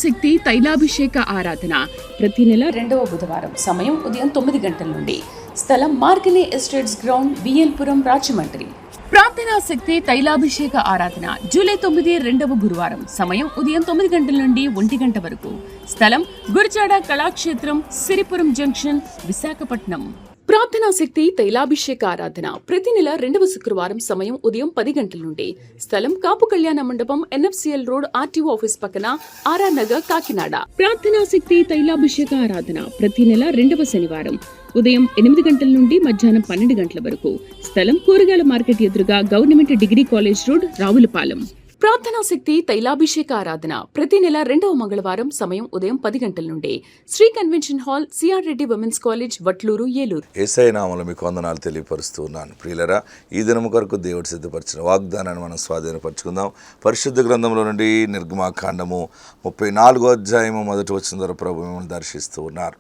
శక్తి తైలాభిషేక ఆరాధన ప్రతి నెల 2వ బుధవారం సమయం ఉదయం 9 గంటల నుండి. స్థలం మార్కనీ ఎస్టేట్స్ గ్రౌండ్, బిఎల్పురం, రాజమండ్రి. ప్రార్థనా శక్తి తైలాభిషేక ఆరాధన జూలై 9 2వ గురువారం సమయం ఉదయం 9 గంటల నుండి 1 గంట వరకు. స్థలం గురిజాడ కళాక్షేత్రం, సిరిపురం జంక్షన్, విశాఖపట్నం. ప్రార్థనా శక్తి తైలాభిషేక ఆరాధన ప్రతి నెల 2వ శుక్రవారం సమయం ఉదయం 10 గంటల నుండి. స్థలం కాపు కళ్యాణ మండపం, ఎన్ఎఫ్సిఎల్ రోడ్, ఆర్టీఓ ఆఫీస్ పక్కన, ఆర్ఆర్ నగర్, కాకినాడ. ప్రార్థనా శక్తి తైలాభిషేక ఆరాధన ప్రతి నెల 2వ శనివారం ఉదయం 8 గంటల నుండి మధ్యాహ్నం 12 గంటల వరకు. స్థలం కూరగాయల మార్కెట్ ఎదురుగా government degree college road, Ravulapalem. ప్రార్థనా శక్తి తైలాభిషేక ఆరాధన ప్రతి నెల 2వ మంగళవారం సమయం ఉదయం 10 గంటల నుండి. Shri convention hall, CR Reddy women's college, Vatluru, Eluru. Yesayya నామములో మీకు వందనాలు తెలియపరుస్తూ ఉన్నాను. ప్రియులరా, ఈ దినము కొరకు దేవుడు సిద్ధపరిచిన వాగ్దానాన్ని మనం స్వాధీనపరచుకుందాం. పరిశుద్ధ గ్రంథంలో నుండి నిర్గమాకాండము 34వ అధ్యాయము 1వ వచనం ద్వారా ప్రభు మిమ్మల్ని దర్శిస్తూ ఉన్నారు.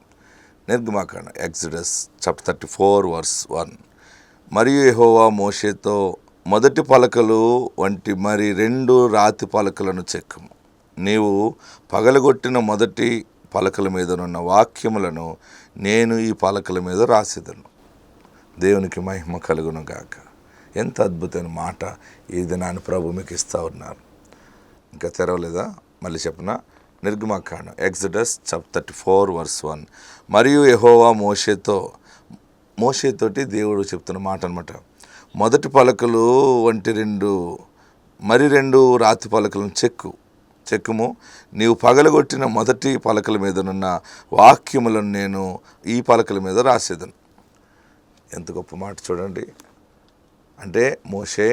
నిర్గమాకాండం, ఎక్సోడస్ చాప్టర్ 34 వర్స్ 1. మరియు యెహోవా మోషేతో, మొదటి పలకలు వంటి మరి 2 రాతి పలకలను చెక్కుము. నీవు పగలగొట్టిన మొదటి పలకల మీదనున్న వాక్యములను నేను ఈ పలకల మీద రాసేదను. దేవునికి మహిమ కలుగును గాక. ఎంత అద్భుతమైన మాట ఈ దినాన్ని ప్రభు మీకు ఇస్తూ ఉన్నారు. ఇంకా తెరవలేదా? మళ్ళీ చెప్పనా? నిర్గమాకాండం, ఎక్సోడస్ చాప్టర్ 34 వర్స్ 1. మరియు యెహోవా మోషేతోటి దేవుడు చెప్తున్న మాట అనమాట. మొదటి పలకలు వంటి 2 రాతి పలకలను చెక్కుము. నీవు పగలగొట్టిన మొదటి పలకల మీదనున్న వాక్యములను నేను ఈ పలకల మీద రాసేదను. ఎంత గొప్ప మాట చూడండి. అంటే మోషే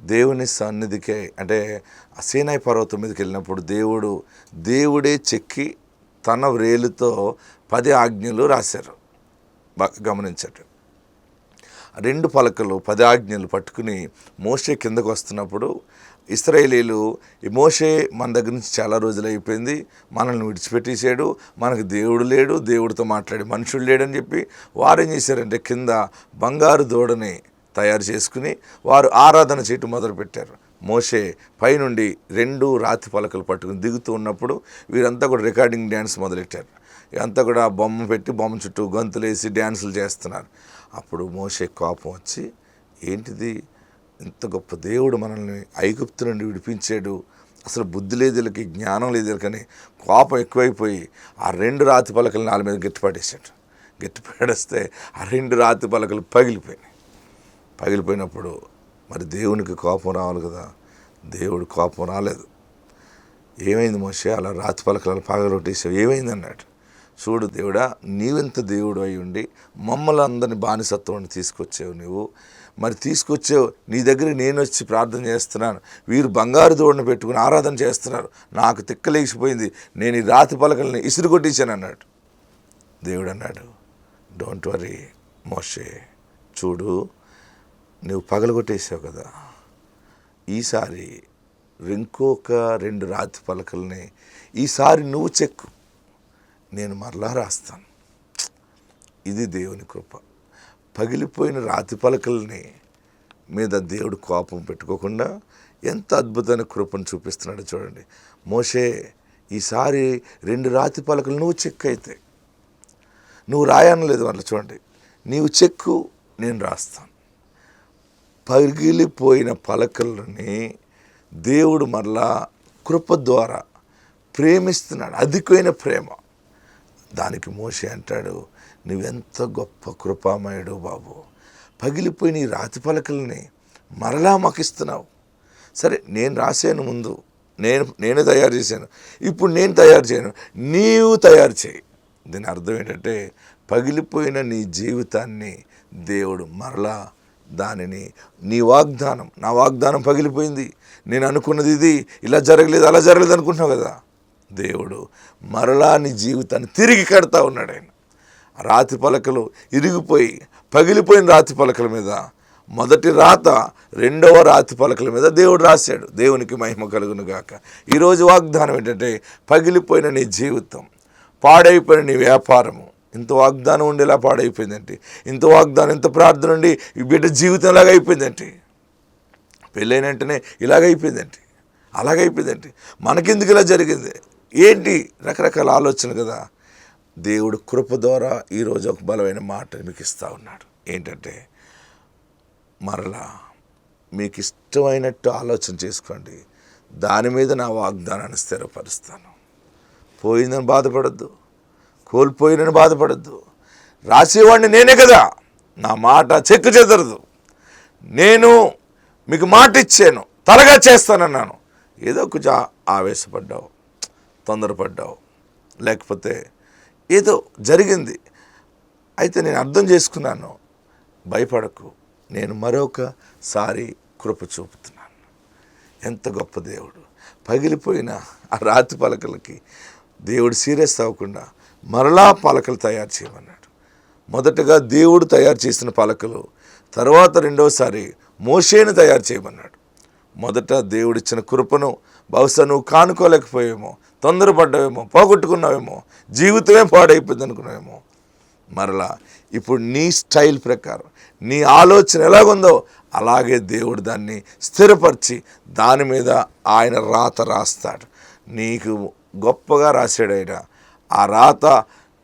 దేవుని సన్నిధికే, అంటే సీనాయి పర్వతం మీదకి వెళ్ళినప్పుడు దేవుడే చెక్కి తన వ్రేలుతో 10 ఆజ్ఞలు రాశారు. బాగా గమనించండి. 2 పలకలు 10 ఆజ్ఞలు పట్టుకుని మోషే కిందకు వస్తున్నప్పుడు ఇశ్రాయేలీలు, ఈ మోషే మన దగ్గర నుంచి చాలా రోజులు అయిపోయింది, మనల్ని విడిచిపెట్టేసాడు, మనకు దేవుడు లేడు, దేవుడితో మాట్లాడే మనుషుడు లేడని చెప్పి వారు ఏం చేశారంటే కింద బంగారు దూడని తయారు చేసుకుని వారు ఆరాధన చేయటం మొదలుపెట్టారు. మోషే పైనుండి 2 రాతి పలకలు పట్టుకుని దిగుతూ ఉన్నప్పుడు వీరంతా కూడా రికార్డింగ్ డ్యాన్స్ మొదలెట్టారు. అంతా కూడా బొమ్మ పెట్టి బొమ్మ చుట్టూ గంతులేసి డ్యాన్సులు చేస్తున్నారు. అప్పుడు మోషే కోపం వచ్చి, ఏంటిది, ఇంత గొప్ప దేవుడు మనల్ని ఐగుప్తు నుండి విడిపించాడు, అసలు బుద్ధి లేదు వీళ్ళకి, జ్ఞానం లేదు వీళ్ళకని కోపం ఎక్కువైపోయి ఆ 2 రాతి పలకలు నాలుగు మీద గట్టిపడేసాడు. గట్టిపడేస్తే ఆ 2 రాతి పలకలు పగిలిపోయినప్పుడు మరి దేవునికి కోపం రావాలి కదా. దేవుడు కోపం రాలేదు. ఏమైంది మోషే, అలా రాతి పలకలు పగలగొట్టేసావు, ఏమైంది అన్నాడు. చూడు దేవుడా, నీవెంత దేవుడు అయి ఉండి మమ్మల్ని అందరినీ బానిసత్వం తీసుకొచ్చావు. మరి తీసుకొచ్చావు, నీ దగ్గరికి నేను వచ్చి ప్రార్థన చేస్తున్నాను, వీరు బంగారు దూడను పెట్టుకుని ఆరాధన చేస్తున్నారు, నాకు తిక్కలేసిపోయింది, నేను ఈ రాతి పలకల్ని ఇసురుకొట్టించాను అన్నాడు. దేవుడు అన్నాడు, డోంట్ వరీ మోషే, చూడు నువ్వు పగలగొట్టేసావు కదా, ఈసారి ఇంకొక 2 రాతి పలకల్ని ఈసారి నువ్వు చెక్కు, నేను మరలా రాస్తాను. ఇది దేవుని కృప. పగిలిపోయిన రాతి పలకల్ని మీద దేవుడు కోపం పెట్టుకోకుండా ఎంత అద్భుతమైన కృపను చూపిస్తున్నాడు చూడండి. మోషే, ఈసారి 2 రాతి పలకలు నువ్వు చెక్కు, అయితే నువ్వు రాయనలేదు అట్లా చూడండి, నీవు చెక్కు, నేను రాస్తాను. పగిలిపోయిన పలకలని దేవుడు మరలా కృప ద్వారా ప్రేమిస్తున్నాడు, అధికమైన ప్రేమ. దానికి మోషే అంటాడు, నువ్వెంత గొప్ప కృపామయుడు బాబు, పగిలిపోయిన ఈ రాతి పలకల్ని మరలా మాకు ఇస్తున్నావు. సరే, నేను రాశాను ముందు, నేనే తయారు చేశాను, ఇప్పుడు నేను తయారు చేయను, నీవు తయారు చేయి. దీని అర్థం ఏంటంటే, పగిలిపోయిన నీ జీవితాన్ని దేవుడు మరలా దానిని, నా వాగ్దానం పగిలిపోయింది, నేను అనుకున్నది ఇది, ఇలా జరగలేదు అలా జరగలేదు అనుకుంటున్నావు కదా, దేవుడు మరలా నీ జీవితాన్ని తిరిగి కడతా ఉన్నాడు. ఆయన రాతి పలకలు ఇరిగిపోయి పగిలిపోయిన రాతి పలకల మీద మొదటి రాత 2వ రాతి పలకల మీద దేవుడు రాశాడు. దేవునికి మహిమ కలుగును గాక. ఈరోజు వాగ్దానం ఏంటంటే, పగిలిపోయిన నీ జీవితం, పాడైపోయిన నీ వ్యాపారము, ఇంత వాగ్దానం ఉండేలా పాడైపోయిందంటే, ఇంత వాగ్దానం, ఇంత ప్రార్థన ఉండి ఈ బిడ్డ జీవితం ఇలాగైపోయిందంటే, పెళ్ళైన వెంటనే ఇలాగైపోయిందంటే, అలాగైపోయిందంటే, మనకెందుకు ఇలా జరిగింది, ఏంటి రకరకాల ఆలోచన కదా. దేవుడు కృప ద్వారా ఈరోజు ఒక బలమైన మాట మీకు ఇస్తూ ఉన్నాడు. ఏంటంటే మరలా మీకు ఇష్టమైనట్టు ఆలోచన చేసుకోండి, దాని మీద నా వాగ్దానాన్ని స్థిరపరుస్తాను. పోయిందని బాధపడద్దు, కోల్పోయినని బాధపడద్దు. రాసేవాడిని నేనే కదా, నా మాట చెక్కు చెదరదు. నేను మీకు మాట ఇచ్చాను, త్వరగా చేస్తానన్నాను. ఏదో కొంచెం ఆవేశపడ్డావు, తొందరపడ్డావు, లేకపోతే ఏదో జరిగింది. అయితే నేను అర్థం చేసుకున్నాను, భయపడకు, నేను మరొకసారి కృప చూపుతున్నాను. ఎంత గొప్ప దేవుడు. పగిలిపోయిన ఆ రాతి పలకలకి దేవుడు సీరియస్ అవ్వకుండా మరలా పలకలు తయారు చేయమన్నాడు. మొదటగా దేవుడు తయారు చేసిన పలకలు, తర్వాత రెండవసారి మోషేను తయారు చేయమన్నాడు. మొదట దేవుడిచ్చిన కృపను బహుశా నువ్వు కానుకోలేకపోయావేమో, తొందరపడ్డావేమో, పోగొట్టుకున్నావేమో, జీవితమే పాడైపోయింది అనుకున్నావేమో. మరలా ఇప్పుడు నీ స్టైల్ ప్రకారం, నీ ఆలోచన ఎలాగుందో అలాగే దేవుడు దాన్ని స్థిరపరిచి దాని మీద ఆయన రాత రాస్తాడు. నీకు గొప్పగా రాశాడు ఆయన. ఆ రాత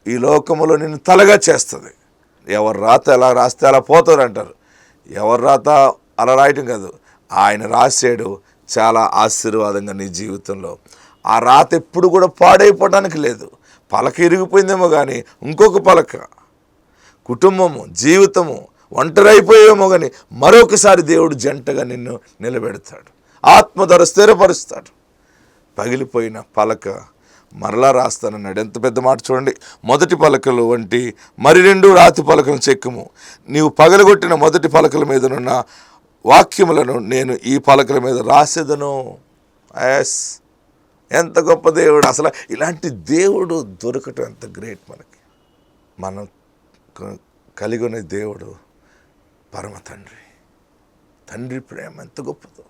ఈ లోకములో నిన్ను తలగా చేస్తుంది. ఎవరు రాత ఎలా రాస్తే అలా పోతారు అంటారు. ఎవరు రాత అలా రాయటం కాదు, ఆయన రాశాడు చాలా ఆశీర్వాదంగా నీ జీవితంలో. ఆ రాత ఎప్పుడు కూడా పాడైపోవడానికి లేదు. పలక ఇరిగిపోయిందేమో కానీ ఇంకొక పలక, కుటుంబము, జీవితము ఒంటరి అయిపోయేమో కానీ మరొకసారి దేవుడు జంటగా నిన్ను నిలబెడతాడు, ఆత్మ ధర స్థిరపరుస్తాడు. పగిలిపోయిన పలక మరలా రాస్తానన్నాడు. ఎంత పెద్ద మాట చూడండి. మొదటి పలకలు వంటి మరి 2 రాతి పలకలను చెక్కుము. నీవు పగలగొట్టిన మొదటి పలకల మీదనున్న వాక్యములను నేను ఈ పలకల మీద రాసేదను. ఎస్, ఎంత గొప్ప దేవుడు. అసలు ఇలాంటి దేవుడు దొరకటం ఎంత గ్రేట్. మనకి మనం కలిగి ఉన్న దేవుడు పరమ తండ్రి. తండ్రి ప్రేమ ఎంత గొప్పదో.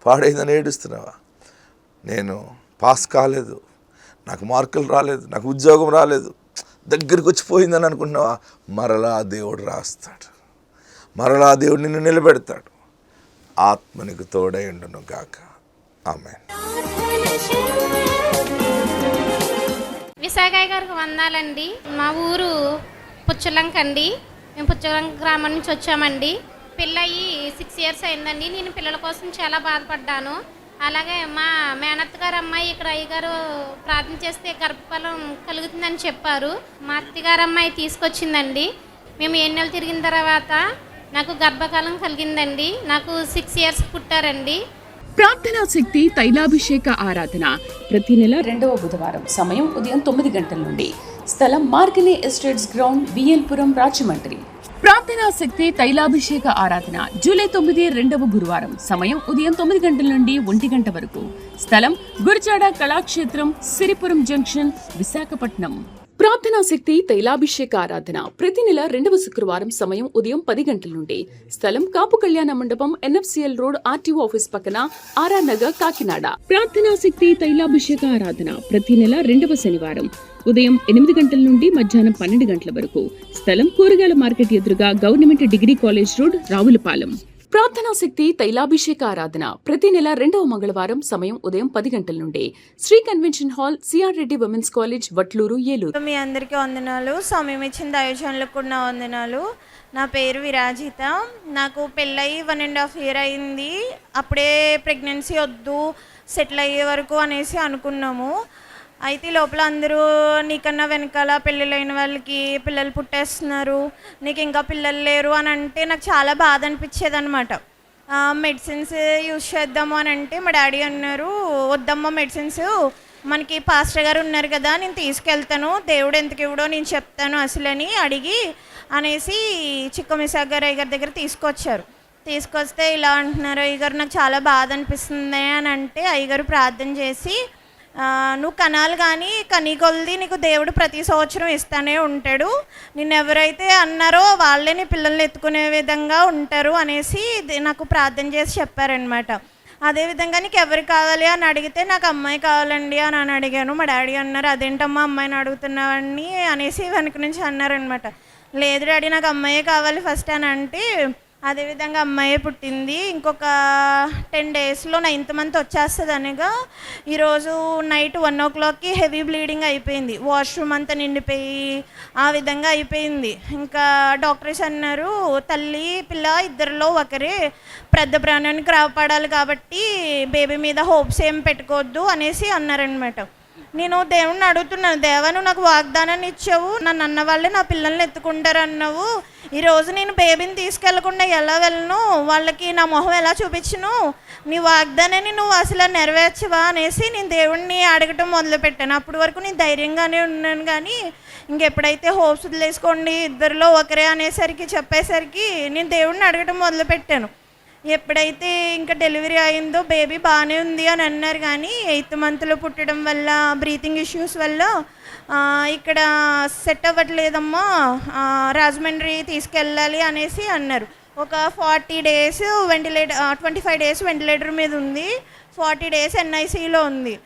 పాడైందని ఏడుస్తున్నావా? నేను పాస్ కాలేదు, నాకు మార్కులు రాలేదు, నాకు ఉద్యోగం రాలేదు, దగ్గరికి వచ్చిపోయిందని అనుకుంటున్నావా? మరలా దేవుడు రాస్తాడు, మరలా దేవుడు నిన్ను నిలబెడతాడు. ఆత్మనికి తోడై ఉండును గాక. ఆమేన్. విశాఖయ్య గారికి వందాలండి. మా ఊరు పుచ్చలంక అండి. మేము పుచ్చలంక గ్రామం నుంచి వచ్చామండి. పెళ్ళయి 6 years అయిందండి. నేను పిల్లల కోసం చాలా బాధపడ్డాను. అలాగే మా మేనత్త గారు అమ్మాయి ఇక్కడ అయ్యగారు ప్రార్థన చేస్తే గర్భఫలం కలుగుతుందని చెప్పారు. మా అత్తగారు అమ్మాయి తీసుకొచ్చిందండి. మేము 7 నెలలు తిరిగిన తర్వాత నాకు గర్భకాలం కలిగిందండి. నాకు 6 years పుట్టారండి. ప్రార్థనా శక్తి తైలాభిషేక ఆరాధన ప్రతి నెల 2వ బుధవారం. సమయం ఉదయం 9 గంటల నుండి. స్థలం మార్కినీ ఎస్టేట్స్ గ్రౌండ్, విఎల్పురం, రాజమండ్రి. ప్రార్థనా శక్తి తైలాభిషేక ఆరాధన జూలై 9 2వ గురువారం. సమయం ఉదయం 9 గంటల నుండి 1 గంట వరకు. స్థలం గురిజాడ కళాక్షేత్రం, సిరిపురం జంక్షన్, విశాఖపట్నం. ప్రార్థనా శక్తి తైలాభిషేక ఆరాధన ప్రతి నెల 2వ శుక్రవారం. సమయం ఉదయం 10 గంటల నుండి. స్థలం కాపు కళ్యాణ మండపం, NFCL రోడ్, RTO ఆఫీస్ పక్కన, ఆర్ఆర్ నగర్, కాకినాడ. ప్రార్థనా శక్తి తైలాభిషేక ఆరాధన ప్రతి నెల 2వ శనివారం ఉదయం 8 గంటల నుండి మధ్యాహ్నం 12 గంటల వరకు. స్థలం కూరగాయల మార్కెట్ ఎదురుగా government degree college road, Ravulapalem. ప్రార్థనా శక్తి తైలాభిషేక ఆరాధన ప్రతి నెల 2వ మంగళవారం. సమయం ఉదయం 10 గంటల నుండి. Shri convention hall, CR Reddy women's college, Vatluru, Eluru. మీ అందరికీ వందనాలు. సమయం ఇచ్చిన దైవజనులకు కూడా వందనాలు. నా పేరు విరాజిత. నాకు పెళ్ళయి 1.5 years అయింది. అప్పుడే ప్రెగ్నెన్సీ వద్దు, సెటిల్ అయ్యే వరకు అనేసి అనుకున్నాము. అయితే లోపల అందరూ నీకన్నా వెనకాల పెళ్ళిళ్ళైన వాళ్ళకి పిల్లలు పుట్టేస్తున్నారు, నీకు ఇంకా పిల్లలు లేరు అని అంటే నాకు చాలా బాధ అనిపించేది అనమాట. మెడిసిన్స్ యూజ్ చేద్దాము అని అంటే మా డాడీ అన్నారు, వద్దమ్మా మెడిసిన్స్, మనకి పాస్టర్ గారు ఉన్నారు కదా, నేను తీసుకెళ్తాను, దేవుడు ఎందుకు ఇవ్వడో నేను చెప్తాను అసలని అడిగి అనేసి చిక్కమిసాగ గారు అయ్యగారి దగ్గర తీసుకొచ్చారు. తీసుకొస్తే ఇలా అంటున్నారు, అయ్యగారు నాకు చాలా బాధ అనిపిస్తుంది అని అంటే అయ్యగారు ప్రార్థన చేసి, నువ్వు కనాలి కానీ కనీ కొలది నీకు దేవుడు ప్రతి సంవత్సరం ఇస్తానే ఉంటాడు, నిన్ను ఎవరైతే అన్నారో వాళ్ళే నీ పిల్లల్ని ఎత్తుకునే విధంగా ఉంటారు అనేసి నాకు ప్రార్థన చేసి చెప్పారనమాట. అదేవిధంగా నీకు ఎవరు కావాలి అని అడిగితే నాకు అమ్మాయి కావాలండి అని అడిగాను. మా డాడీ అన్నారు, అదేంటమ్మా అమ్మాయిని అడుగుతున్నావని అనేసి వెనక నుంచి అన్నారనమాట. లేదు డాడీ నాకు అమ్మాయే కావాలి ఫస్ట్ అని అంటే, అదేవిధంగా అమ్మాయి పుట్టింది. ఇంకొక 10 డేస్లో 9th మంత్ వచ్చేస్తుంది అనగా ఈరోజు నైట్ 1 o'clockకి హెవీ బ్లీడింగ్ అయిపోయింది. వాష్రూమ్ అంతా నిండిపోయి ఆ విధంగా అయిపోయింది. ఇంకా డాక్టర్స్ అన్నారు, తల్లి పిల్ల ఇద్దరిలో ఒకరే పెద్ద ప్రాణానికి కాపాడాలి కాబట్టి బేబీ మీద హోప్స్ ఏం పెట్టుకోవద్దు అనేసి అన్నారనమాట. నేను దేవుణ్ణి అడుగుతున్నాను, దేవా నువ్వు నాకు వాగ్దానాన్ని ఇచ్చావు, నన్ను అన్న వాళ్ళే నా పిల్లల్ని ఎత్తుకుంటారు అన్నావు. ఈరోజు నేను బేబీని తీసుకెళ్లకుండా ఎలా వెళ్ళను, వాళ్ళకి నా మొహం ఎలా చూపించను, నీ వాగ్దానాన్ని నువ్వు అసలు నెరవేర్చవా అనేసి నేను దేవుణ్ణి అడగటం మొదలుపెట్టాను. అప్పటి వరకు నేను ధైర్యంగానే ఉన్నాను, కానీ ఇంకెప్పుడైతే హోప్స్ వదిలేసుకోండి ఇద్దరిలో ఒకరే అనేసరికి చెప్పేసరికి నేను దేవుణ్ణి అడగటం మొదలుపెట్టాను. ఎప్పుడైతే ఇంకా డెలివరీ అయిందో బేబీ బాగానే ఉంది అని అన్నారు, కానీ 8th మంత్లో పుట్టడం వల్ల బ్రీతింగ్ ఇష్యూస్ వల్ల ఇక్కడ సెట్ అవ్వట్లేదమ్మా, రాజమండ్రి తీసుకెళ్ళాలి అనేసి అన్నారు. ఒక 40 days వెంటిలేటర్, 25 days వెంటిలేటర్ మీద ఉంది, 40 days NICలో ఉంది.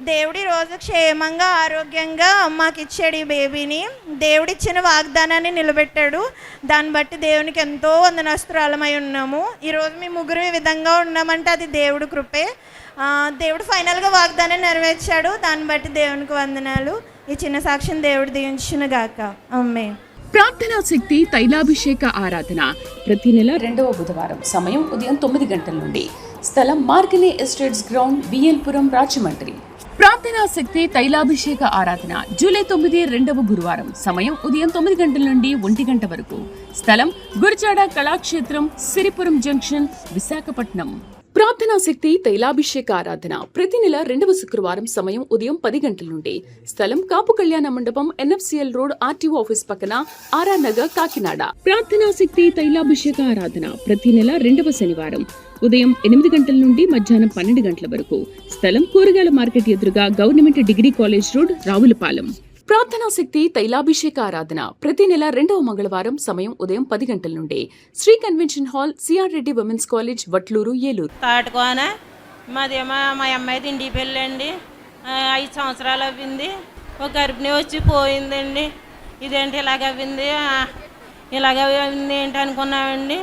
దేవుడి రోజు క్షేమంగా ఆరోగ్యంగా మాకు ఇచ్చాడు ఈ బేబీని. దేవుడిచ్చిన వాగ్దానాన్ని నిలబెట్టాడు. దాన్ని బట్టి దేవునికి ఎంతో వందనస్తురాలమై ఉన్నాము. ఈరోజు మేము ముగ్గురు ఈ విధంగా ఉన్నామంటే అది దేవుడి కృపే. దేవుడు ఫైనల్గా వాగ్దానం నెరవేర్చాడు. దాన్ని బట్టి దేవునికి వందనాలు. ఈ చిన్న సాక్ష్యం దేవుడు దీవించును గాక. ఆమేన్. ప్రార్థనా శక్తి తైలాభిషేక ఆరాధన ప్రతి నెల 2వ బుధవారం సమయం ఉదయం 9 గంటల నుండి. స్థలం మార్గని ఎస్టేట్స్ గ్రౌండ్, విఎల్పురం, రాజమండ్రి. ప్రార్థనా శక్తి తైలాభిషేక ఆరాధన జూలై 9 2వ గురువారం సమయం ఉదయం 9 గంటల నుండి 1 గంట వరకు. స్థలం గురిజాడ కళాక్షేత్రం, సిరిపురం జంక్షన్, విశాఖపట్నం. ప్రార్థనా శక్తి తైలాభిషేక ఆరాధన ప్రతి నెల 2వ శుక్రవారం సమయం ఉదయం 10 గంటల నుండి. స్థలం కాపు కళ్యాణ మండపం, NFCL రోడ్, RTO ఆఫీస్ పక్కన, ఆర్ఆర్ నగర్, కాకినాడ. ప్రార్థనా శక్తి తైలాభిషేక ఆరాధన ప్రతి నెల 2వ శనివారం ఉదయం 8 గంటల నుండి మధ్యాహ్నం 12 గంటల వరకు. స్థలం కూరగాయల మార్కెట్ ఎదురుగా government degree college road, Ravulapalem. ప్రార్థనా శక్తి తైలాభిషేక ఆరాధన ప్రతి నెల 2వ మంగళవారం సమయం ఉదయం 10 గంటల నుండి. Shri convention hall, CR Reddy women's college, Vatluru, Eluru. తాటుకోన మాదేమో మా అమ్మాయిది ఇంటి పెళ్ళండి. 5 సంవత్సరాలు అవ్వింది. ఒక గర్భిణి వచ్చి పోయిందండి. ఇదేంటి ఇలాగ అవ్వింది, ఇలాగ అవ్వింది ఏంటి అనుకున్నామండి.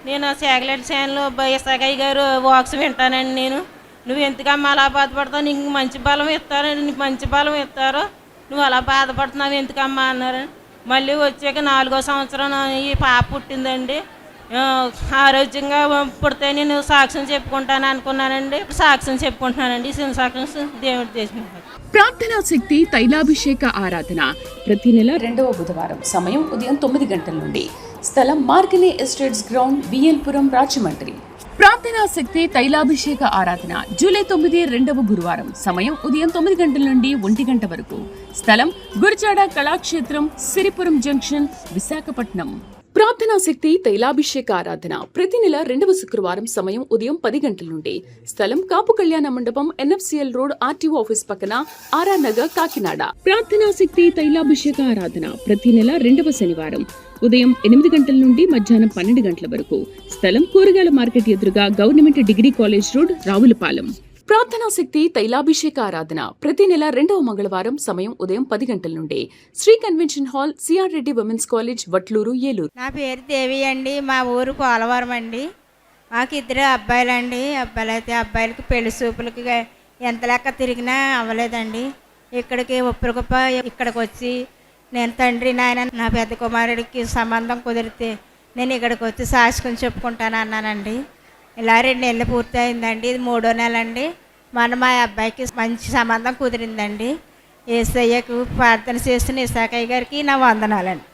నేను శాటిలైట్ ఛానల్ ఇసాకయ్య గారు వాక్స్ వింటానండి. నేను నువ్వు ఎందుకమ్మా అలా బాధపడతావు, నీకు మంచి బలం ఇస్తారండి, నీకు మంచి బలం ఇస్తారో, నువ్వు అలా బాధపడుతున్నావు ఎందుకమ్మా అన్నారు. మళ్ళీ వచ్చాక 4వ సంవత్సరం ఈ పాప పుట్టిందండి. ఆరోగ్యంగా పుడితే నేను సాక్ష్యం చెప్పుకుంటాను అనుకున్నానండి. సాక్ష్యం చెప్పుకుంటున్నానండి. చిన్న సాక్ష్యం దేవుడు చేసినాడు. ప్రార్థనా శక్తి తైలాభిషేక ఆరాధన ప్రతి నెల 2వ బుధవారం సమయం ఉదయం 9 గంటల నుండి. స్థలం మార్గని ఎస్టేట్స్ గ్రౌండ్, విఎల్పురం, రాజమండ్రి. ప్రార్థనా శక్తి తైలాభిషేక ఆరాధన జూలై 9 2వ గురువారం సమయం ఉదయం 9 గంటల నుండి 1 గంట వరకు. స్థలం గురిజాడ కళాక్షేత్రం, సిరిపురం జంక్షన్, విశాఖపట్నం. ప్రార్థనా శక్తి తైలాభిషేక ఆరాధన ప్రతి నెల 2వ శుక్రవారం సమయం ఉదయం 10 గంటల నుండి. స్థలం కాపు కళ్యాణ మండపం, NFCL రోడ్, RTO ఆఫీస్ పక్కన, ఆర్ఆర్ నగర్, కాకినాడ. ప్రార్థనా శక్తి తైలాభిషేక ఆరాధన ప్రతి నెల 2వ శనివారం ఉదయం 8 గంటల నుండి మధ్యాహ్నం 12 గంటల వరకు. స్థలం కూరగాయల మార్కెట్ ఎదురుగా government degree college road, Ravulapalem. ప్రార్థనా శక్తి తైలాభిషేక ఆరాధన ప్రతి నెల 2వ మంగళవారం సమయం ఉదయం 10 గంటల నుండి. Shri convention hall, CR Reddy women's college, Vatluru, Eluru. నా పేరు దేవి అండి. మా ఊరు పోలవరం అండి. మాకు 2 అబ్బాయిలండి. అబ్బాయిలకి పెళ్లి చూపులకి ఎంత లెక్క తిరిగినా అవ్వలేదండి. ఇక్కడికి ఒప్పుకొప్ప ఇక్కడికి వచ్చి నేను తండ్రి నాయన నా పెద్ద కుమారుడికి సంబంధం కుదిరితే నేను ఇక్కడికి వచ్చి సాక్ష్యం చెప్పుకుంటాను అన్నానండి. ఇలా 2 నెలలు పూర్తి అయిందండి. ఇది 3వ నెల అండి. మన మా అబ్బాయికి మంచి సంబంధం కుదిరిందండి. యేసయ్యకు ప్రార్థన చేస్తున్న ఇసాకయ్య గారికి నా వందనాలండి.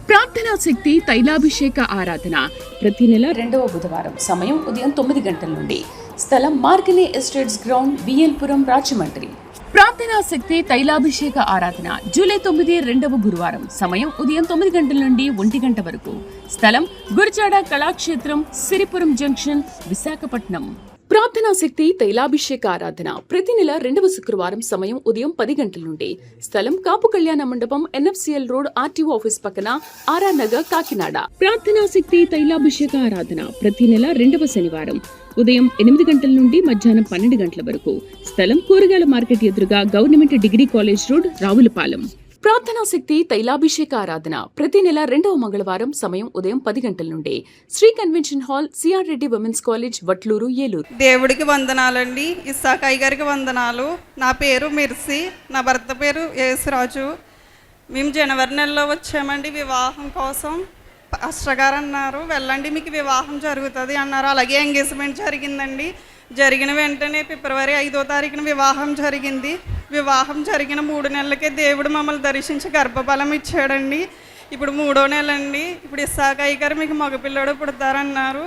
ప్రార్థనా శక్తి తైలాభిషేక ఆరాధన ప్రతి నెల 2వ బుధవారం సమయం ఉదయం 9 గంటల నుండి. స్థలం మార్గని ఎస్టేట్స్ గ్రౌండ్, విఎల్పురం, రాజమండ్రి. ప్రార్థనా శక్తి తైలాభిషేక ఆరాధన జూలై 9 2వ గురువారం సమయం ఉదయం 9 గంటల నుండి 1 గంట వరకు. స్థలం గురిజాడ కళాక్షేత్రం, సిరిపురం జంక్షన్, విశాఖపట్నం. ప్రార్థనా శక్తి తైలాభిషేక ఆరాధన ప్రతి నెల 2వ శుక్రవారం సమయం ఉదయం 10 గంటల నుండి. స్థలం కాపు కళ్యాణ మండపం, NFCL రోడ్, RTO ఆఫీస్ పక్కన, ఆర్ఆర్ నగర్, కాకినాడ. ప్రార్థనా శక్తి తైలాభిషేక ఆరాధన ప్రతి నెల 2వ శనివారం ఉదయం 8 గంటల నుండి మధ్యాహ్నం 12 గంటల వరకు. స్థలం కూరగాయల మార్కెట్ ఎదురుగా government degree college road, Ravulapalem. ప్రార్థనా శక్తి తైలాభిషేక ఆరాధన ప్రతి నెల 2వ మంగళవారం సమయం ఉదయం 10 గంటల నుండి Shri convention hall CR Reddy women's college Vatluru Eluru. దేవుడికి వందనాలండి. ఇస్సాకయ్య గారికి వందనాలు. నా పేరు మిర్సి, నా భర్త పేరు యేసురాజు. మేము జనవరి నెలలో వచ్చామండి వివాహం కోసం. పాస్టర్ గారు అన్నారు వెళ్ళండి మీకు వివాహం జరుగుతుంది అన్నారు. అలాగే ఎంగేజ్మెంట్ జరిగిందండి. జరిగిన వెంటనే ఫిబ్రవరి 5వ తారీఖున వివాహం జరిగింది. వివాహం జరిగిన 3 నెలలకే దేవుడు మమ్మల్ని దర్శించి గర్భఫలం ఇచ్చాడండి. ఇప్పుడు 3వ నెల అండి. ఇప్పుడు ఇస్సాకయ్య గారు మీకు మగపిల్లడు పుడతారన్నారు.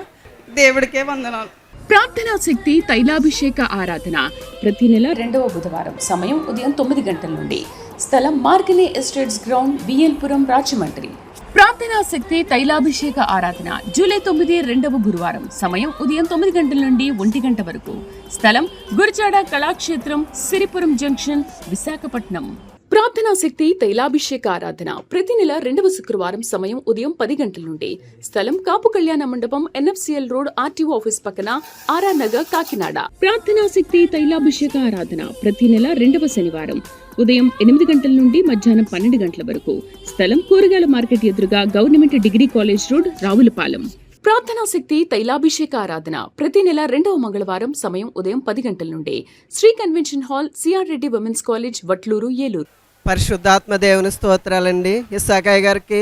దేవుడికే వందనాలు. ప్రార్థనా శక్తి తైలాభిషేక ఆరాధన ప్రతి నెల 2వ బుధవారం సమయం ఉదయం 9 గంటల నుండి స్థలం మార్కిని ఎస్టేట్స్ గ్రౌండ్ విఎల్పురం రాజమండ్రి. ప్రార్థనా శక్తి తైలాభిషేక ఆరాధన జూలై 9 2వ గురువారం సమయం ఉదయం 9 గంటల నుండి 1 గంట వరకు స్థలం గురిజాడ కళాక్షేత్రం సిరిపురం జంక్షన్ విశాఖపట్నం. ప్రార్థనా శక్తి తైలాభిషేక ఆరాధన ప్రతి నెల 2వ శుక్రవారం సమయం ఉదయం 10 గంటల నుండి స్థలం కాపు కళ్యాణ మండపం ఎన్ఎఫ్సిఎల్ రోడ్ ఆర్టీఓ ఆఫీస్ పక్కన ఆర్ఆర్ నగర్ కాకినాడ. ప్రార్థనా శక్తి తైలాభిషేక ఆరాధన ప్రతి నెల 2వ శనివారం ఉదయం 8 గంటల నుండి మధ్యాహ్నం 12 గంటల వరకు స్థలం కూరగాయల మార్కెట్ ఎదురుగా government degree college road Ravulapalem. ప్రార్థనా శక్తి తైలాభిషేక ఆరాధన ప్రతి నెల 2వ మంగళవారం సమయం ఉదయం 10 గంటల నుండి Shri convention hall CR Reddy women's college Vatluru Eluru. పరిశుద్ధాత్మ దేవుని స్తోత్రాలండి. ఇస్సాకయ్య గారికి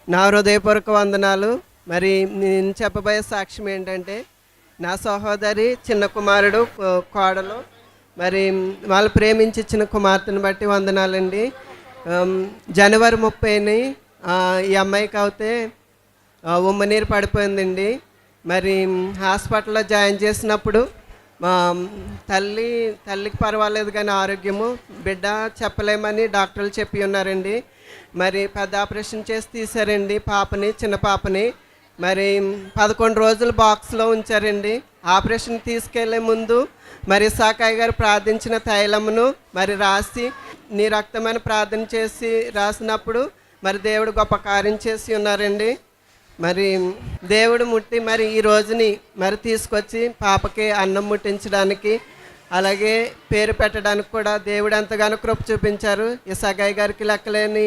నా హృదయపూర్వక వందనాలు. మరి నేను చెప్పబోయే సాక్ష్యం ఏంటంటే నా సహోదరి చిన్న కుమారుడు కోడలు మరి వాళ్ళు ప్రేమించి ఇచ్చిన కుమార్తెను బట్టి వందనాలండి. జనవరి 30ని ఈ అమ్మాయికి అయితే ఉమ్మనీరు పడిపోయిందండి. మరి హాస్పిటల్లో జాయిన్ చేసినప్పుడు మా తల్లికి పర్వాలేదు కానీ ఆరోగ్యము బిడ్డ చెప్పలేమని డాక్టర్లు చెప్పి ఉన్నారండి. మరి పెద్ద ఆపరేషన్ చేసి తీశారండి పాపని, చిన్న పాపని. మరి 11 రోజులు బాక్స్లో ఉంచారండి. ఆపరేషన్ తీసుకెళ్లే ముందు మరి ఇస్సాకయ్య గారు ప్రార్థించిన తైలమును మరి రాసి నీ రక్తమని ప్రార్థన చేసి రాసినప్పుడు మరి దేవుడు గొప్ప కార్యం చేసి ఉన్నారండి. మరి దేవుడు ముట్టి మరి ఈ రోజుని మరి తీసుకొచ్చి పాపకి అన్నం ముట్టించడానికి అలాగే పేరు పెట్టడానికి కూడా దేవుడు ఎంతగానో కృప చూపించారు. ఇస్సాకయ్య గారికి లెక్కలేని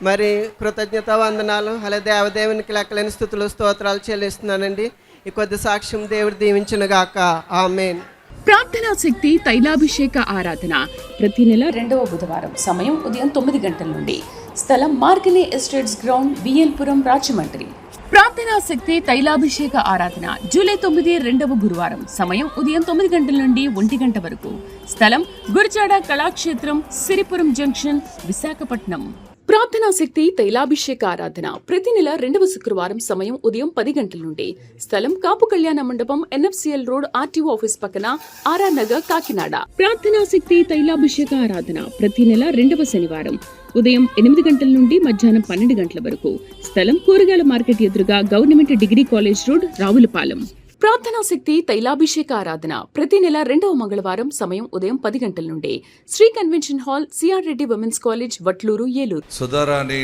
మరి కృతజ్ఞత వందనాలు, అలాగే దేవదేవునికి లెక్కలేని స్తుతులు స్తోత్రాలు చెల్లిస్తున్నానండి. ఈ కొద్ది సాక్ష్యం దేవుడు దీవించునుగాక. ఆమేన్. ప్రార్థనా శక్తి తైలాభిషేక ఆరాధన ప్రతి నెల 2వ బుధవారం సమయం ఉదయం 9 గంటల నుండి స్థలం మార్కిని ఎస్టేట్స్ గ్రౌండ్ విఎల్పురం రాజమండ్రి. ప్రార్థనా శక్తి తైలాభిషేక ఆరాధన జూలై 9 2వ గురువారం సమయం ఉదయం 9 గంటల నుండి 1 గంట వరకు స్థలం గురిజాడ కళాక్షేత్రం సిరిపురం జంక్షన్ విశాఖపట్నం. ప్రార్థనా శక్తి తైలాభిషేక ఆరాధన ప్రతి నెల 2వ శుక్రవారం సమయం ఉదయం 10 గంటల నుండి స్థలం కాపు కళ్యాణ మండపం ఎన్ఎఫ్సిఎల్ రోడ్ ఆర్టీఓ ఆఫీస్ పక్కన ఆర్ఆర్ నగర్ కాకినాడ. ప్రార్థనా శక్తి తైలాభిషేక ఆరాధన ప్రతి నెల 2వ శనివారం ఉదయం 8 గంటల నుండి మధ్యాహ్నం 12 గంటల వరకు స్థలం కూరగాయల మార్కెట్ ఎదురుగా government degree college road Ravulapalem. ప్రార్థనా శక్తి తైలాభిషేక ఆరాధన ప్రతి నెల 2వ మంగళవారం సమయం ఉదయం 10 గంటల నుండి Shri convention hall CR Reddy women's college Vatluru Eluru. Sudharani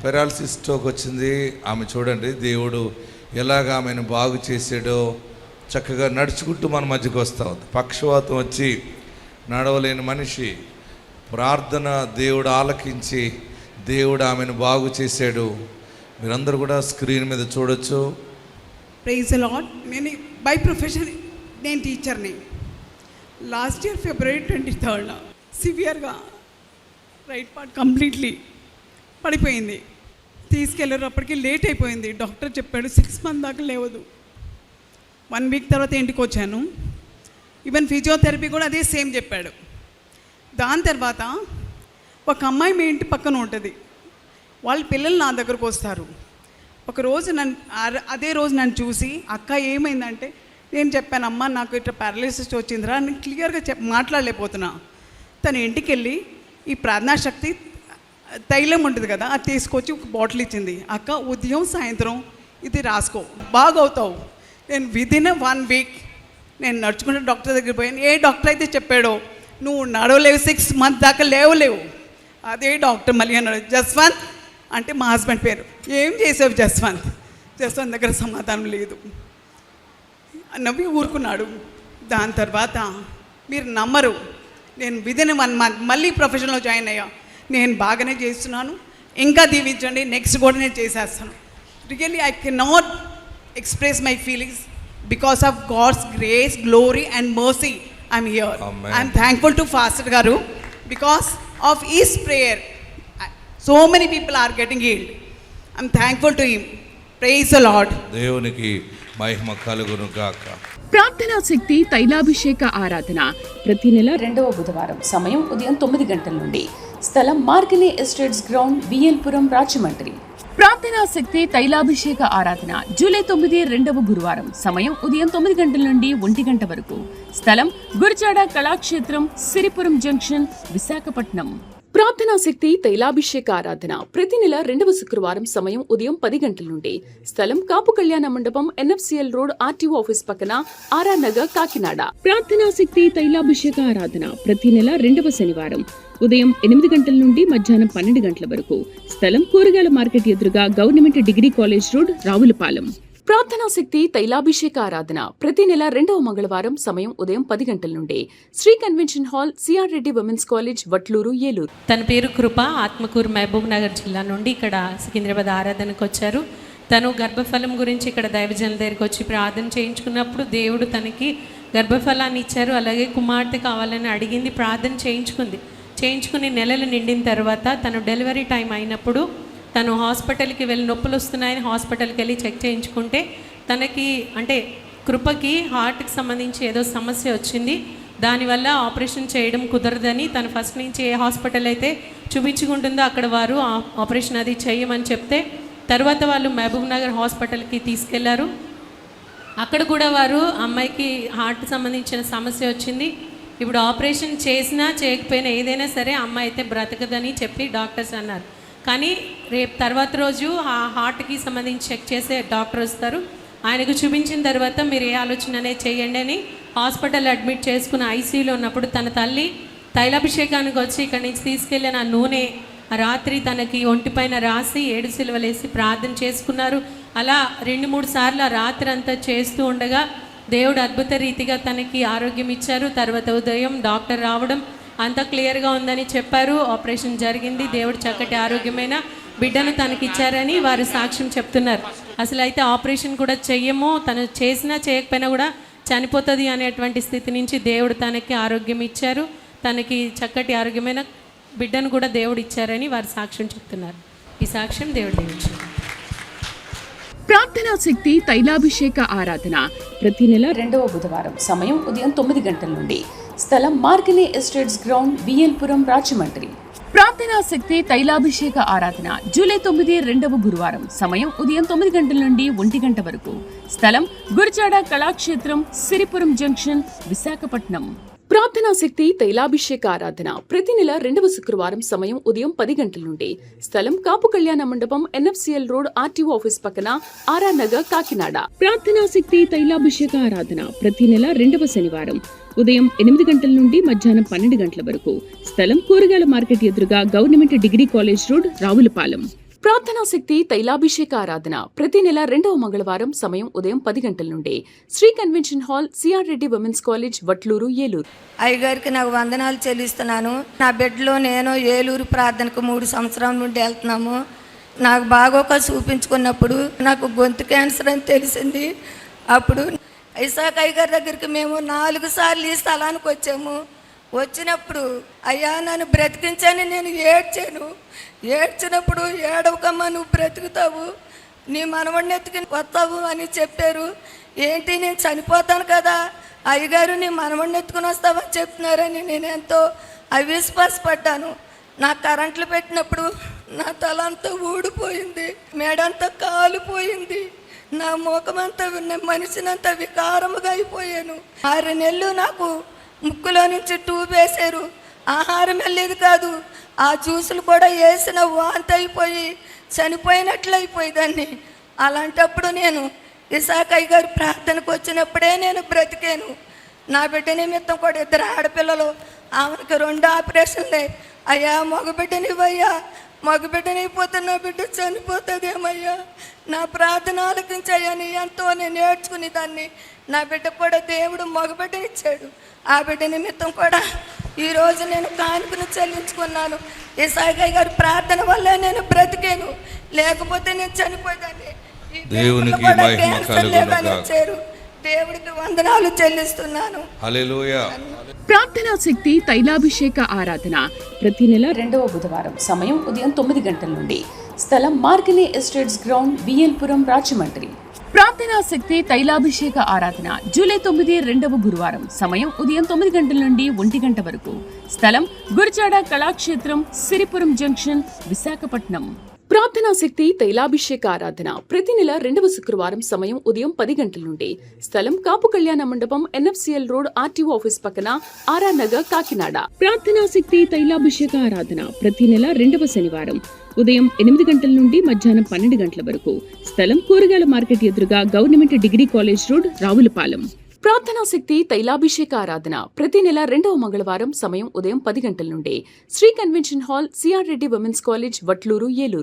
paralysis stroke వచ్చింది. ఆమె చూడండి దేవుడు ఎలాగ ఆమెను బాగు చేసాడో. చక్కగా నడుచుకుంటూ మన మధ్యకు వస్తూ ఉంది. పక్షవాతం వచ్చి నడవలేని మనిషి ప్రార్థన దేవుడు ఆలకించి దేవుడు ఆమెను బాగు చేశాడు. మీరందరూ కూడా స్క్రీన్ మీద చూడొచ్చు. Praise lord. నేను బై ప్రొఫెషన్ నేను టీచర్ని. లాస్ట్ ఇయర్ ఫిబ్రవరి 23 సివియర్గా రైట్ పార్ట్ కంప్లీట్లీ పడిపోయింది. తీసుకెళ్ళేటప్పటికి లేట్ అయిపోయింది. డాక్టర్ చెప్పాడు 6 months దాకా లేవదు. 1 week తర్వాత ఇంటికి వచ్చాను. ఈవెన్ ఫిజియోథెరపీ కూడా అదే సేమ్ చెప్పాడు. దాని తర్వాత ఒక అమ్మాయి మీ ఇంటి పక్కన ఉంటుంది. వాళ్ళ పిల్లలు నా దగ్గరకు వస్తారు. ఒకరోజు అదే రోజు నన్ను చూసి అక్క ఏమైందంటే నేను చెప్పాను, అమ్మ నాకు ఇట్లా పారాలిసిస్ వచ్చిందిరా, నేను క్లియర్గా మాట్లాడలేకపోతున్నా. తన ఇంటికి వెళ్ళి ఈ ప్రార్థనా శక్తి తైలం ఉంటుంది కదా అది తీసుకొచ్చి ఒక బాటిల్ ఇచ్చింది. అక్క ఉదయం సాయంత్రం ఇది రాసుకో బాగవుతావు. నేను విదిన్ 1 week నేను నడుచుకుంటే డాక్టర్ దగ్గరికి పోయాను. ఏ డాక్టర్ అయితే చెప్పాడో నువ్వు నడవలేవు 6 months దాకా లేవలేవు, అదే డాక్టర్ మళ్ళీ అన్నాడు జస్వంత్ అంటే మా హస్బెండ్ పేరు. ఏం చేసావు జస్వంత్? జస్వంత్ దగ్గర సమాధానం లేదు. నవ్వి ఊరుకున్నాడు. దాని తర్వాత మీరు నమ్మరు, నేను విదిన్ 1 month మళ్ళీ ప్రొఫెషన్లో జాయిన్ అయ్యా. నేను బాగానే చేస్తున్నాను, ఇంకా దీవించండి, నెక్స్ట్ కూడా నేను చేసేస్తాను. Really I cannot express my feelings because of God's grace, glory and mercy I'm here. I'm thankful to pastor గారు because of his prayer so many people are getting healed. I'm thankful to him. Praise the Lord. దేవునికి మహిమ కలుగును గాక. ప్రార్థనా శక్తి తైలాభిషేక ఆరాధన ప్రతి నెల 2వ బుధవారం సమయం ఉదయం 9 గంటల నుండి. స్థలం మార్కిని ఎస్టేట్స్ గ్రౌండ్, విఎల్పురం, రాజమండ్రి. ప్రార్థనా శక్తి తైలాభిషేక ఆరాధన జూలై 9 2వ గురువారం సమయం ఉదయం 9 గంటల నుండి 1 గంట వరకు. స్థలం గురిజాడ కళాక్షేత్రం, సిరిపురం జంక్షన్, విశాఖపట్నం. ప్రార్థనా శక్తి తైలాభిషేక ఆరాధన ప్రతి నెల 2వ శుక్రవారం సమయం ఉదయం 10 గంటల నుండి. స్థలం కాపు కళ్యాణ మండపం, ఎన్ఎఫ్సిఎల్ రోడ్, ఆర్టీఓ ఆఫీస్ పక్కన, ఆర్ఆర్ నగర్, కాకినాడ. ప్రార్థనా శక్తి తైలాభిషేక ఆరాధన ప్రతి నెల 2వ శనివారం ఉదయం 8 గంటల నుండి మధ్యాహ్నం 12 గంటల వరకు. స్థలం కూరగాయల మార్కెట్ ఎదురుగా government degree college road, Ravulapalem. ప్రార్థనా శక్తి తైలాభిషేక ఆరాధన ప్రతి నెల 2వ మంగళవారం సమయం ఉదయం 10 గంటల నుండి. Shri convention hall, CR Reddy women's college, Vatluru, Eluru. తన పేరు కృప, ఆత్మకూరు, మహబూబ్ నగర్ జిల్లా నుండి ఇక్కడ సికింద్రాబాద్ ఆరాధనకు వచ్చారు. తను గర్భఫలం గురించి ఇక్కడ దైవజనుల దగ్గరికి వచ్చి ప్రార్థన చేయించుకున్నప్పుడు దేవుడు తనకి గర్భఫలాన్ని ఇచ్చారు. అలాగే కుమార్తె కావాలని అడిగింది, ప్రార్థన చేయించుకుని నెలలు నిండిన తర్వాత తను డెలివరీ టైం అయినప్పుడు తను హాస్పిటల్కి వెళ్ళి నొప్పులు వస్తున్నాయని హాస్పిటల్కి వెళ్ళి చెక్ చేయించుకుంటే తనకి అంటే కృపకి హార్ట్కి సంబంధించి ఏదో సమస్య వచ్చింది. దానివల్ల ఆపరేషన్ చేయడం కుదరదని తను ఫస్ట్ నుంచి ఏ హాస్పిటల్ అయితే చూపించుకుంటుందో అక్కడ వారు ఆపరేషన్ అది చేయమని చెప్తే తర్వాత వాళ్ళు మహబూబ్ నగర్ హాస్పిటల్కి తీసుకెళ్లారు. అక్కడ కూడా వారు అమ్మాయికి హార్ట్ సంబంధించిన సమస్య వచ్చింది. ఇప్పుడు ఆపరేషన్ చేసినా చేయకపోయినా ఏదైనా సరే అమ్మాయి అయితే బ్రతకదని చెప్పి డాక్టర్స్ అన్నారు. కానీ రేపు తర్వాత రోజు ఆ హార్ట్కి సంబంధించి చెక్ చేసే డాక్టర్ వస్తారు. ఆయనకు చూపించిన తర్వాత మీరు ఏ ఆలోచన అనేది చేయండి అని హాస్పిటల్ అడ్మిట్ చేసుకుని ఐసీయూలో ఉన్నప్పుడు తన తల్లి తైలాభిషేకానికి వచ్చి ఇక్కడి నుంచి తీసుకెళ్ళిన ఆ నూనె రాత్రి తనకి ఒంటిపైన రాసి 7 సిలువలేసి ప్రార్థన చేసుకున్నారు. అలా 2-3 సార్లు ఆ రాత్రి అంతా చేస్తూ ఉండగా దేవుడు అద్భుత రీతిగా తనకి ఆరోగ్యం ఇచ్చారు. తర్వాత ఉదయం డాక్టర్ రావడం అంతా క్లియర్గా ఉందని చెప్పారు. ఆపరేషన్ జరిగింది. దేవుడు చక్కటి ఆరోగ్యమైన బిడ్డను తనకి ఇచ్చారని వారు సాక్ష్యం చెప్తున్నారు. అసలు అయితే ఆపరేషన్ కూడా చెయ్యము, తను చేసినా చేయకపోయినా కూడా చనిపోతుంది అనేటువంటి స్థితి నుంచి దేవుడు తనకి ఆరోగ్యం ఇచ్చారు. తనకి చక్కటి ఆరోగ్యమైన బిడ్డను కూడా దేవుడు ఇచ్చారని వారు సాక్ష్యం చెప్తున్నారు. ఈ సాక్ష్యం దేవుడు దీవించారు. ప్రార్థనా శక్తి తైలాభిషేక ఆరాధన ప్రతి నెల 2వ బుధవారం సమయం ఉదయం 9 గంటల నుండి. స్థలం మార్కిని ఎస్టేట్స్ గ్రౌండ్, విఎల్పురం, రాజమండ్రి. ప్రార్థనా శక్తి తైలాభిషేక ఆరాధన జూలై 9 2వ గురువారం సమయం ఉదయం 9 గంటల నుండి 1 గంట వరకు. స్థలం గురిజాడ కళాక్షేత్రం, సిరిపురం జంక్షన్, విశాఖపట్నం. ప్రార్థనా శక్తి తైలాభిషేక ఆరాధన ప్రతి నెల 2వ శుక్రవారం సమయం ఉదయం 10 గంటల నుండి. స్థలం కాపు కళ్యాణ మండపం, ఎన్ఎఫ్సిఎల్ రోడ్, ఆర్టీఓ ఆఫీస్ పక్కన, ఆర్ఆర్ నగర్, కాకినాడ. ప్రార్థనా శక్తి తైలాభిషేక ఆరాధన ప్రతి నెల 2వ శనివారం ఉదయం 8 గంటల నుండి మధ్యాహ్నం 12 గంటల వరకు. స్థలం కూరగాయల మార్కెట్ ఎదురుగా government degree college road, Ravulapalem. ప్రార్థనా శక్తి తైలాభిషేక ఆరాధన ప్రతి నెల 2వ మంగళవారం సమయం ఉదయం 10 గంటల నుండి. Shri convention hall, CR Reddy women's college, Vatluru, Eluru. అయ్యగారికి నాకు వందనాలు చెల్లిస్తున్నాను. నా బిడ్డలో నేను ఏలూరు ప్రార్థనకు 3 సంవత్సరాల నుండి వెళ్తున్నాము. నాకు బాగోక చూపించుకున్నప్పుడు నాకు గొంతు క్యాన్సర్ అని తెలిసింది. అప్పుడు ఇసాక్ అయ్యగారి దగ్గరికి మేము 4 సార్లు ఈ స్థలానికి వచ్చాము. వచ్చినప్పుడు అయ్యా నన్ను బ్రతికించని నేను ఏడ్చినప్పుడు ఏడవకమ్మా నువ్వు బ్రతుకుతావు, నీ మనవడిని ఎత్తుకుని వస్తావు అని చెప్పారు. ఏంటి నేను చనిపోతాను కదా, అయ్యగారు నీ మనవడిని ఎత్తుకుని వస్తావని చెప్తున్నారని నేను ఎంతో అవిశ్వాసపడ్డాను. నాకు కరెంట్లు పెట్టినప్పుడు నా తల అంతా ఊడిపోయింది, మేడంతా కాలిపోయింది, నా ముఖమంతా మనిషినంతా వికారముగా అయిపోయాను. 6 నెలలు నాకు ముక్కులో నుంచి ట్యూబ్ వేశారు. ఆహారం వెళ్ళేది కాదు, ఆ జ్యూసులు కూడా వేసిన వాంతి అయిపోయి చనిపోయినట్లు అయిపోయేదాన్ని. అలాంటప్పుడు నేను ఇసాక్ అయ్యగారు ప్రార్థనకు వచ్చినప్పుడే నేను బ్రతికాను. నా బిడ్డ నిమిత్తం కూడా 2 ఆడపిల్లలు, ఆమెకు 2 ఆపరేషన్లే. అయ్యా మగబిడ్డనివయ్యా, మగబిడ్డనైపోతే నా బిడ్డ చనిపోతుందేమయ్యా, నా ప్రార్థన ఆలకించయ్యని ఎంతో నేను నేర్చుకునేదాన్ని. నా బిడ్డ కూడా దేవుడు మగబిడ్డనిచ్చాడు. ఆ బిడ్డ నిమిత్తం కూడా ఈరోజు నేను కానుకను చెల్లించుకున్నాను. ఇసాకయ్య గారి ప్రార్థన వల్లే నేను బ్రతికాను, లేకపోతే నేను చనిపోయాను. దేవునికి మహిమ కలుగుగాక. దేవుడికి వందనాలు చెల్లిస్తున్నాను. హల్లెలూయా. ప్రార్థనా శక్తి తైలాభిషేక ఆరాధన ప్రతి నెల 2వ బుధవారం. సమయం ఉదయం 9 గంటల నుండి. స్థలం మార్గనే ఎస్టేట్స్ గ్రౌండ్, విఎల్పురం, రాజమండ్రి. ప్రార్థనా శక్తి తైలాభిషేక ఆరాధన జూలై 9 2వ గురువారం. సమయం ఉదయం 9 గంటల నుండి 1 గంట వరకు. స్థలం గురుజాడ కళాక్షేత్రం, సిరిపురం జంక్షన్, విశాఖపట్నం. ప్రార్థనా శక్తి తైలాభిషేక ఆరాధన ప్రతి నెల 2వ శుక్రవారం. సమయం ఉదయం 10 గంటల నుండి. స్థలం కాపు కళ్యాణ మండపం, ఎన్ఎఫ్సిఎల్ రోడ్, ఆర్టీఓ ఆఫీస్ పక్కన, ఆర్ఆర్ నగర్, కాకినాడ. ప్రార్థనా శక్తి తైలాభిషేక ఆరాధన ప్రతి నెల 2వ శనివారం. ఉదయం 8 గంటల నుండి మధ్యాహ్నం 12 గంటల వరకు. స్థలం కూరగాయల మార్కెట్ ఎదురుగా, government degree college road, Ravulapalem. ప్రార్థనా శక్తి తైలాభిషేక ఆరాధన ప్రతి నెల 2వ మంగళవారం. సమయం ఉదయం 10 గంటల నుండి. Shri convention hall, CR Reddy women's college, Vatluru, Eluru.